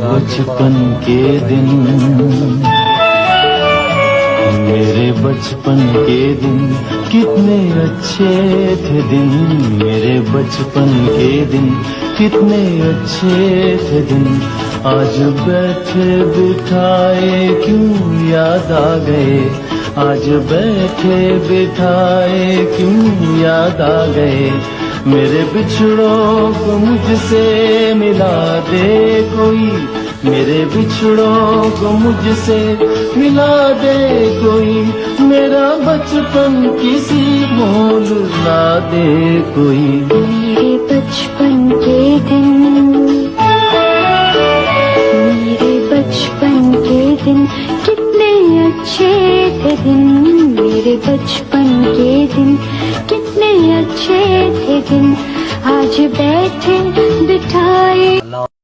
बचपन के दिन, मेरे बचपन के दिन कितने अच्छे थे दिन, मेरे बचपन के दिन कितने अच्छे थे दिन। आज बैठे बिठाए क्यों याद आ गए, आज बैठे बिठाए क्यों याद आ गए। मेरे बिछड़ों को मुझसे मिला दे कोई, मेरे बिछड़ों को मुझसे मिला दे कोई। मेरा बचपन किसी मोल ला दे कोई। मेरे बचपन के दिन, मेरे बचपन के दिन कितने अच्छे थे दिन, मेरे बचपन के दिन कितने अच्छे थे दिन। आज बैठे बिठाए